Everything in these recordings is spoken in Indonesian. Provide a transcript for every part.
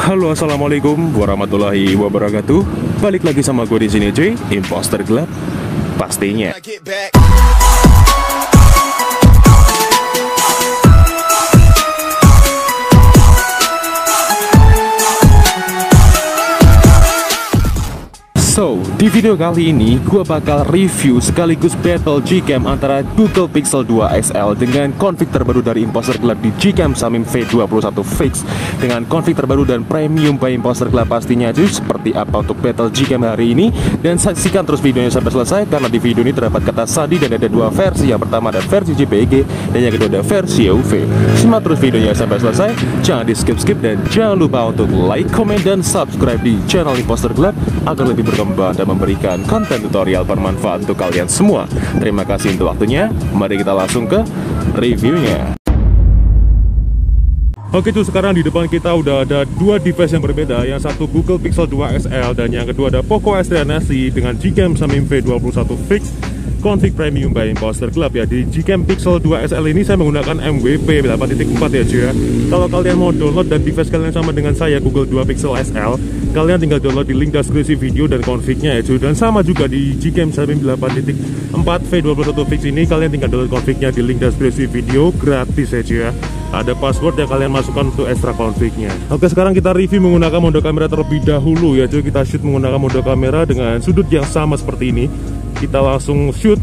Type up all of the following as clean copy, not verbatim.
Halo, assalamualaikum warahmatullahi wabarakatuh. Balik lagi sama gue di sini, cuy. Imposter Gelap pastinya. So, di video kali ini gue bakal review sekaligus battle Gcam antara Google Pixel 2 XL dengan config terbaru dari Imposter Gelap di Gcam Samim V21 Fix dengan config terbaru dan premium by Imposter Gelap pastinya, cuy. Seperti apa untuk battle Gcam hari ini, dan saksikan terus videonya sampai selesai karena di video ini terdapat kata sandi dan ada dua versi. Yang pertama ada versi JPG dan yang kedua ada versi UV. Simak terus videonya sampai selesai, jangan di skip-skip, dan jangan lupa untuk like, comment, dan subscribe di channel Imposter Gelap agar lebih berkembang dan memberikan konten tutorial bermanfaat untuk kalian semua. Terima kasih untuk waktunya. Mari kita langsung ke reviewnya. Oke tuh, sekarang di depan kita udah ada dua device yang berbeda. Yang satu Google Pixel 2 XL dan yang kedua ada Poco X3 NFC dengan Gcam Samim V21 Fix config premium by Imposter Gelap ya. Di Gcam Pixel 2 XL ini saya menggunakan MVP 8.4 ya, cuy ya. Kalau kalian mau download dan device kalian sama dengan saya Google 2 Pixel XL, kalian tinggal download di link deskripsi video dan confignya ya, cuy. Dan sama juga di Gcam Samim 8.4 V21 Fix ini, kalian tinggal download confignya di link deskripsi video gratis ya, cuy ya. Ada password yang kalian masukkan untuk extra confignya. Oke, sekarang kita review menggunakan mode kamera terlebih dahulu ya, cuy. Kita shoot menggunakan mode kamera dengan sudut yang sama seperti ini. Kita langsung shoot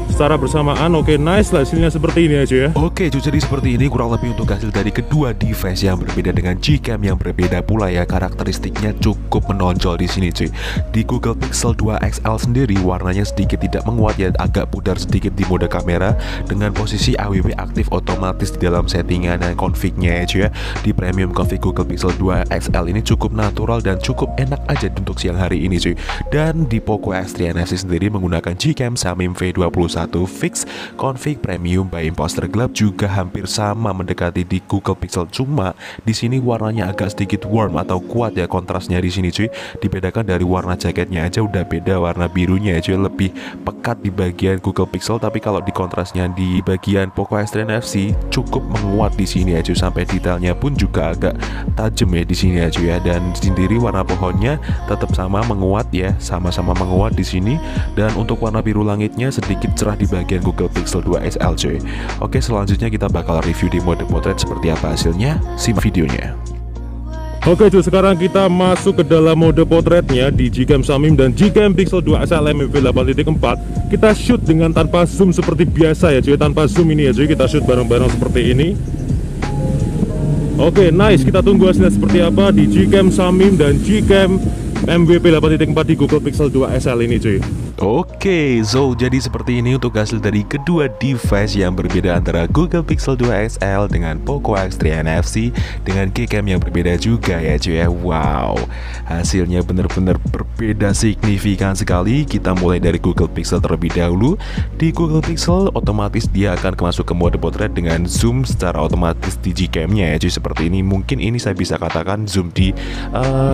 secara bersamaan. Oke, nice lah, hasilnya seperti ini aja ya. Oke, jadi seperti ini kurang lebih untuk hasil dari kedua device yang berbeda dengan Gcam yang berbeda pula ya. Karakteristiknya cukup menonjol di sini, cuy. Di Google Pixel 2 XL sendiri warnanya sedikit tidak menguat ya, agak pudar sedikit di mode kamera dengan posisi AWP aktif otomatis di dalam settingan dan confignya ya, cuy ya. Di premium config Google Pixel 2 XL ini cukup natural dan cukup enak aja untuk siang hari ini, cuy. Dan di Poco X3 NFC sendiri menggunakan Gcam Samim V21 Fix config premium by Imposter Gelap juga hampir sama mendekati di Google Pixel, cuma di sini warnanya agak sedikit warm atau kuat ya kontrasnya di sini, cuy. Dibedakan dari warna jaketnya aja udah beda, warna birunya ya, cuy, lebih pekat di bagian Google Pixel, tapi kalau di kontrasnya di bagian Poco X3 NFC cukup menguat di sini ya, cuy. Sampai detailnya pun juga agak tajam ya di sini ya, cuy ya. Dan sendiri warna pohonnya tetap sama menguat ya, sama-sama menguat di sini. Dan untuk warna biru langitnya sedikit cerah di bagian Google Pixel 2 XL, cuy. Oke, selanjutnya kita bakal review di mode potret seperti apa hasilnya. Simak videonya. Oke cuy, sekarang kita masuk ke dalam mode potretnya di Gcam Samim dan Gcam Pixel 2 XL MVP 8.4. Kita shoot dengan tanpa zoom seperti biasa ya, cuy. Tanpa zoom ini ya, cuy. Kita shoot bareng-bareng seperti ini. Oke, nice. Kita tunggu hasilnya seperti apa di Gcam Samim dan Gcam MVP 8.4 di Google Pixel 2 XL ini, cuy. Oke, so jadi seperti ini untuk hasil dari kedua device yang berbeda antara Google Pixel 2 XL dengan Poco X3 NFC dengan Gcam yang berbeda juga ya, cuy ya. Wow, hasilnya benar-benar berbeda signifikan sekali. Kita mulai dari Google Pixel terlebih dahulu. Di Google Pixel otomatis dia akan masuk ke mode potret dengan zoom secara otomatis di Gcam-nya ya, cuy. Seperti ini, mungkin ini saya bisa katakan zoom di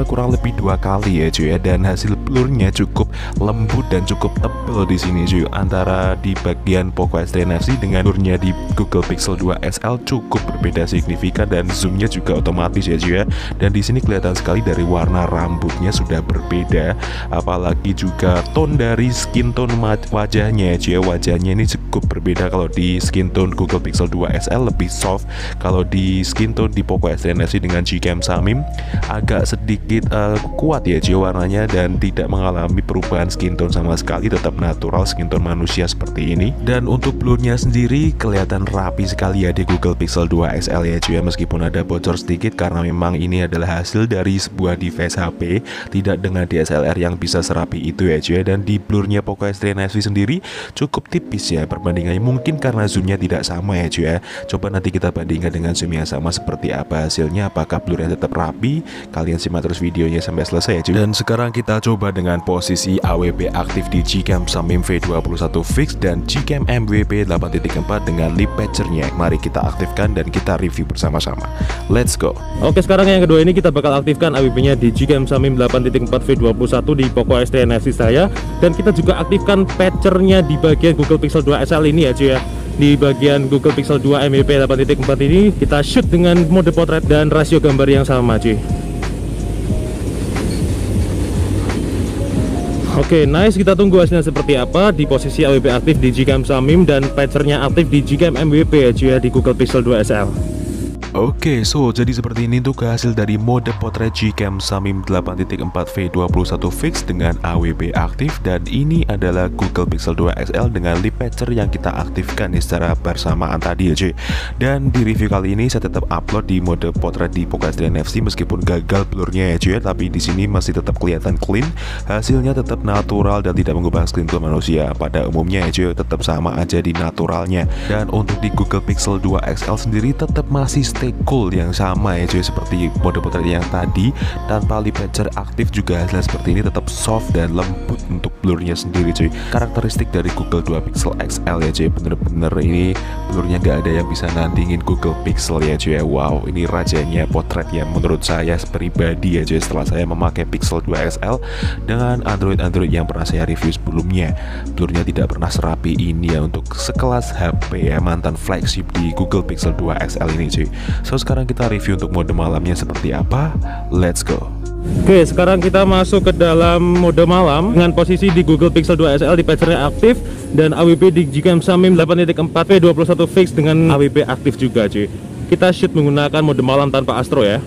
kurang lebih 2 kali ya, cuy ya. Dan hasil blurnya cukup lembut dan cukup tebal di sini, cuy. Antara di bagian Poco X3 NFC dengan blurnya di Google Pixel 2 XL cukup berbeda signifikan dan zoomnya juga otomatis ya, cuy ya. Dan di sini kelihatan sekali dari warna rambutnya sudah berbeda, apalagi juga tone dari skin tone wajahnya ya, cuy ya. Wajahnya ini cukup berbeda. Kalau di skin tone Google Pixel 2 XL lebih soft, kalau di skin tone di Poco X3 NFC dengan Gcam Samim agak sedikit kuat ya, cuy, warnanya, dan tidak mengalami perubahan skin tone sama sekali, tetap natural skin tone manusia seperti ini. Dan untuk blurnya sendiri kelihatan rapi sekali ya di Google Pixel 2 XL ya, cuy ya. Meskipun ada bocor sedikit karena memang ini adalah hasil dari sebuah device HP, tidak dengan DSLR yang bisa serapi itu ya, cuy ya. Dan di blurnya Poco X3 NFC sendiri cukup tipis ya perbandingannya, mungkin karena zoomnya tidak sama ya, cuy ya. Coba nanti kita bandingkan dengan zoom yang sama seperti apa hasilnya, apakah blurnya tetap rapi. Kalian simak terus videonya sampai selesai ya, cuy. Dan sekarang kita coba dengan posisi AWP aktif di Gcam Samim V21 Fix dan Gcam MVP 8.4 dengan lip patchernya. Mari kita aktifkan dan kita review bersama-sama. Let's go. Oke, sekarang yang kedua ini kita bakal aktifkan AWP-nya di Gcam Samim 8.4 V21 di Poco X3 NFC saya, dan kita juga aktifkan patchernya di bagian Google Pixel 2 XL ini ya, cuy ya. Di bagian Google Pixel 2 MVP 8.4 ini kita shoot dengan mode potret dan rasio gambar yang sama, cuy. Oke, nice, kita tunggu hasilnya seperti apa. Di posisi AWP aktif di Gcam Samim dan patchernya aktif di Gcam MVP ya cuy ya, di Google Pixel 2 XL. Oke, so jadi seperti ini tuh hasil dari mode potret Gcam Samim 8.4V21 fix dengan AWP aktif, dan ini adalah Google Pixel 2 XL dengan lip patcher yang kita aktifkan secara bersamaan tadi ya cuy. Dan di review kali ini saya tetap upload di mode potret di Poco S3 NFC meskipun gagal blurnya ya cuy, tapi di sini masih tetap kelihatan clean, hasilnya tetap natural dan tidak mengubah screen tone manusia. Pada umumnya ya cuy, tetap sama aja di naturalnya. Dan untuk di Google Pixel 2 XL sendiri tetap masih cool yang sama ya cuy, seperti mode potret yang tadi, tanpa lip patcher aktif juga hasilnya seperti ini, tetap soft dan lembut untuk blurnya sendiri cuy. Karakteristik dari Google 2 Pixel XL ya cuy, bener-bener ini blurnya gak ada yang bisa nandingin Google Pixel ya cuy. Wow, ini rajanya potret ya menurut saya pribadi ya cuy, setelah saya memakai Pixel 2 XL dengan Android yang pernah saya review sebelumnya. Blurnya tidak pernah serapi ini ya untuk sekelas HP ya, mantan flagship di Google Pixel 2 XL ini cuy. So sekarang kita review untuk mode malamnya seperti apa. Let's go. Oke, sekarang kita masuk ke dalam mode malam dengan posisi di Google Pixel 2 XL di patchernya aktif dan AWP di Gcam Samim 8.4V21 fix dengan AWP aktif juga cuy. Kita shoot menggunakan mode malam tanpa Astro ya.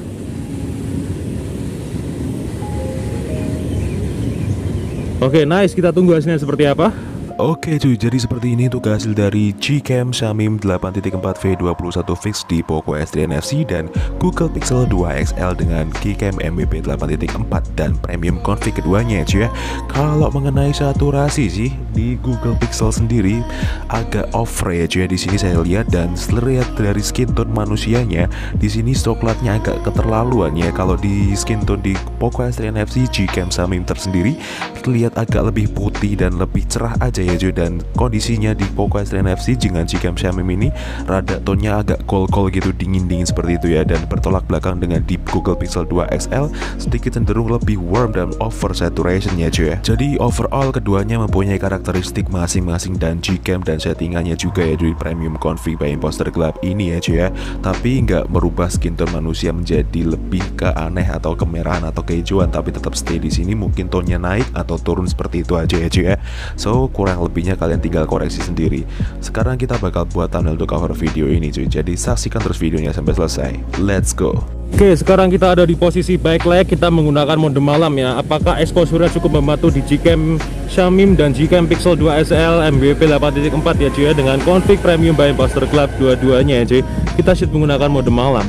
Oke, nice, kita tunggu hasilnya seperti apa. Oke cuy, jadi seperti ini untuk hasil dari Gcam Samim 8.4V21 fix di Poco S3 NFC dan Google Pixel 2 XL dengan Gcam MVP 8.4 dan premium config keduanya cuy ya. Kalau mengenai saturasi sih di Google Pixel sendiri agak over ya cuy ya, di sini saya lihat, dan lihat dari skin tone manusianya di sini coklatnya agak keterlaluan ya. Kalau di skin tone di Poco S3 NFC Gcam Samim tersendiri terlihat agak lebih putih dan lebih cerah aja ya cuy, dan kondisinya di Poco S3 NFC dengan Gcam Samim ini rada tone-nya agak cool gitu, dingin seperti itu ya, dan bertolak belakang dengan di Google Pixel 2 XL sedikit cenderung lebih warm dan over saturation ya cuy ya. Jadi overall keduanya mempunyai karakteristik masing-masing dan Gcam dan settingannya juga ya di premium config by imposter gelap ini ya cuy ya, tapi nggak merubah skin tone manusia menjadi lebih ke aneh atau kemerahan atau kehijauan, tapi tetap stay di sini, mungkin tone-nya naik atau turun seperti itu aja ya cuy ya. So kurang lebihnya kalian tinggal koreksi sendiri. Sekarang kita bakal buat thumbnail untuk cover video ini cuy, jadi saksikan terus videonya sampai selesai. Let's go. Oke, sekarang kita ada di posisi backlight, kita menggunakan mode malam ya. Apakah exposure cukup membantu di Gcam Samim dan Gcam Pixel 2 XL MVP 8.4 ya cuy ya, dengan config premium by imposter club dua-duanya ya cuy. Kita shoot menggunakan mode malam.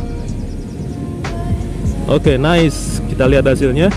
Oke, nice, kita lihat hasilnya.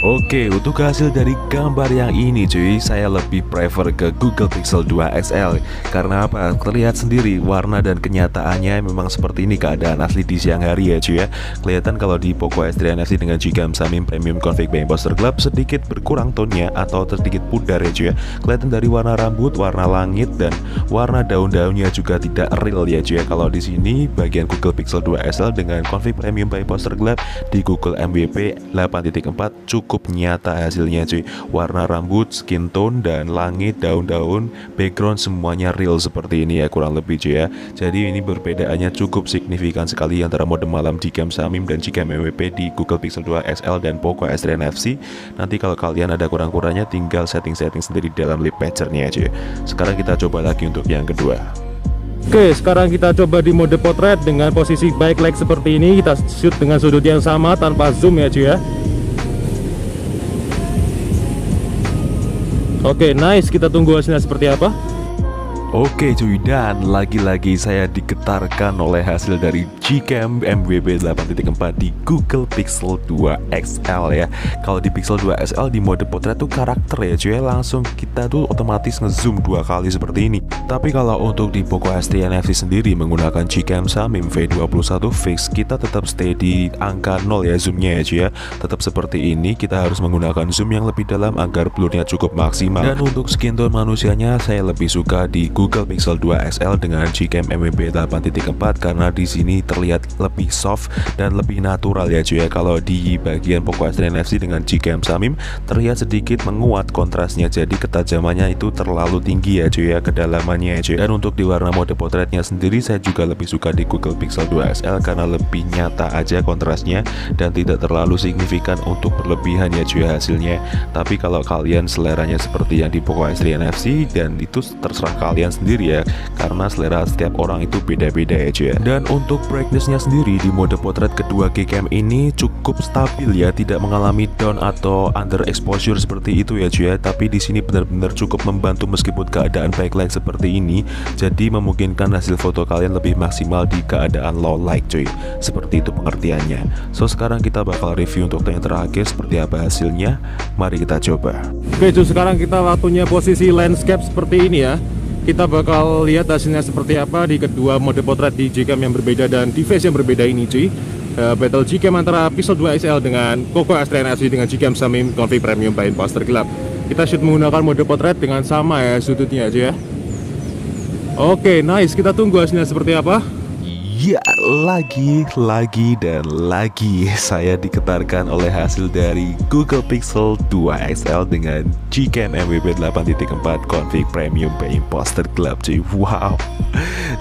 Oke, untuk hasil dari gambar yang ini cuy, saya lebih prefer ke Google Pixel 2 XL. Karena apa? Terlihat sendiri warna dan kenyataannya memang seperti ini keadaan asli di siang hari ya cuy ya. Kelihatan kalau di Poco S3 NFC dengan Gcam Samim Premium Config by Imposter Club sedikit berkurang tonnya atau sedikit pudar ya cuy ya. Kelihatan dari warna rambut, warna langit, dan warna daun-daunnya juga tidak real ya cuy ya. Kalau di sini bagian Google Pixel 2 XL dengan Config Premium by Imposter Club di Google MVP 8.4 cukup nyata hasilnya cuy. Warna rambut, skin tone, dan langit, daun-daun, background semuanya real seperti ini ya kurang lebih cuy ya. Jadi ini perbedaannya cukup signifikan sekali antara mode malam Gcam Samim dan Gcam MVP di Google Pixel 2 XL dan Poco S3 NFC. Nanti kalau kalian ada kurang-kurangnya tinggal setting-setting sendiri dalam lip patchernya cuy. Sekarang kita coba lagi untuk yang kedua. Oke, sekarang kita coba di mode potret dengan posisi backlight seperti ini. Kita shoot dengan sudut yang sama tanpa zoom ya cuy ya. Oke, nice, kita tunggu hasilnya seperti apa. Oke cuy, dan lagi-lagi saya digetarkan oleh hasil dari Gcam MVP 8.4 di Google Pixel 2 XL ya. Kalau di Pixel 2 XL di mode potret tuh karakter ya cuy, langsung kita tuh otomatis ngezoom 2 kali seperti ini. Tapi kalau untuk di Poco S3 NFC sendiri menggunakan Gcam Samim V21 fix, kita tetap stay di angka 0 ya zoomnya ya cuy ya. Tetap seperti ini, kita harus menggunakan zoom yang lebih dalam agar blurnya cukup maksimal. Dan untuk skin tone manusianya saya lebih suka di Google Pixel 2 XL dengan Gcam MVP 8.4 karena di sini terlihat lebih soft dan lebih natural ya cuy ya. Kalau di bagian Poco X3 NFC dengan Gcam Samim terlihat sedikit menguat kontrasnya, jadi ketajamannya itu terlalu tinggi ya cuy ya, kedalamannya ya cuy. Dan untuk di warna mode potretnya sendiri saya juga lebih suka di Google Pixel 2 XL karena lebih nyata aja kontrasnya dan tidak terlalu signifikan untuk berlebihan ya cuy hasilnya. Tapi kalau kalian seleranya seperti yang di Poco X3 NFC, dan itu terserah kalian sendiri ya, karena selera setiap orang itu beda-beda ya cuy ya. Dan untuk brightnessnya sendiri di mode potret kedua Gcam ini cukup stabil ya, tidak mengalami down atau under exposure seperti itu ya cuy ya. Tapi di sini benar-benar cukup membantu meskipun keadaan backlight seperti ini, jadi memungkinkan hasil foto kalian lebih maksimal di keadaan low light cuy. Seperti itu pengertiannya. So sekarang kita bakal review untuk yang terakhir seperti apa hasilnya. Mari kita coba. Oke cuy, sekarang kita waktunya posisi landscape seperti ini ya. Kita bakal lihat hasilnya seperti apa di kedua mode potret di Gcam yang berbeda dan device yang berbeda ini cuy. Battle Gcam antara Pixel 2 XL dengan Poco X3 NFC dengan Gcam Samim Config Premium by Imposter Gelap. Kita shoot menggunakan mode potret dengan sama ya sudutnya aja ya. Oke, nice. Kita tunggu hasilnya seperti apa. Ya, lagi dan lagi saya diketarkan oleh hasil dari Google Pixel 2 XL dengan Gcam MWB 8.4 Config Premium by Imposter Gelap cuy. Wow,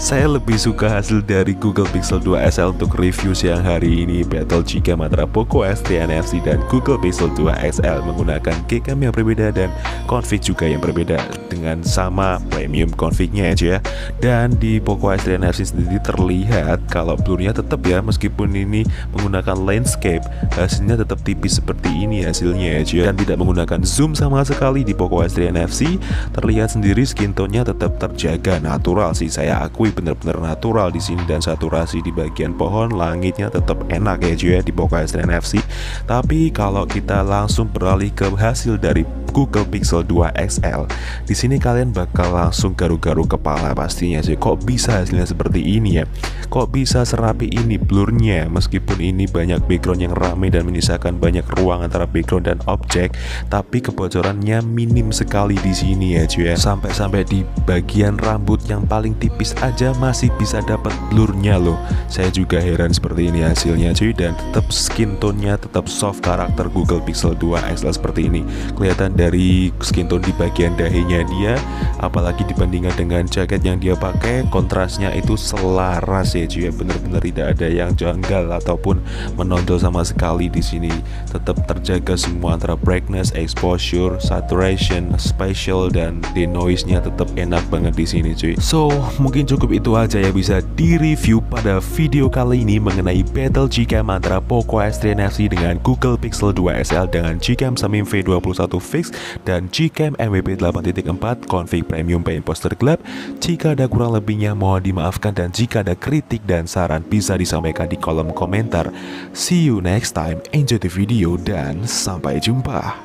saya lebih suka hasil dari Google Pixel 2 XL untuk review siang hari ini. Battle Gcam antara Poco X3 NFC dan Google Pixel 2 XL menggunakan Gcam yang berbeda dan config juga yang berbeda dengan sama premium confignya aja ya. Dan di Poco X3 NFC sendiri terlihat kalau blurnya tetap ya, meskipun ini menggunakan landscape, hasilnya tetap tipis seperti ini hasilnya ya, dan tidak menggunakan zoom sama sekali. Di Poco X3 NFC terlihat sendiri skin tone-nya tetap terjaga natural sih, saya akui benar-benar natural di sini, dan saturasi di bagian pohon langitnya tetap enak ya di Poco X3 NFC. Tapi kalau kita langsung beralih ke hasil dari Google Pixel 2 XL, di sini kalian bakal langsung garu-garu kepala pastinya sih. Kok bisa hasilnya seperti ini ya? Kok bisa serapi ini blurnya, meskipun ini banyak background yang ramai dan menyisakan banyak ruang antara background dan objek, tapi kebocorannya minim sekali di sini ya cuy ya. Sampai di bagian rambut yang paling tipis aja masih bisa dapat blurnya loh. Saya juga heran seperti ini hasilnya cuy, dan tetap skin tone-nya tetap soft karakter Google Pixel 2 XL seperti ini. Kelihatan dari skin tone di bagian dahinya dia, apalagi dibandingkan dengan jaket yang dia pakai, kontrasnya itu selaras ya cuy ya, benar-benar tidak ada yang janggal ataupun menonjol sama sekali di sini. Tetap terjaga semua antara brightness, exposure, saturation, spatial, dan denoise-nya tetap enak banget di sini cuy. So mungkin cukup itu aja ya bisa di-review pada video kali ini mengenai battle Gcam antara Poco X3 NFC dengan Google Pixel 2 XL dengan Gcam Samim V21 Fix dan Gcam MWB 8.4 Config Premium by Imposter Gelap. Jika ada kurang lebihnya mohon dimaafkan, dan jika ada kritik dan saran bisa disampaikan di kolom komentar. See you next time, enjoy the video, dan sampai jumpa.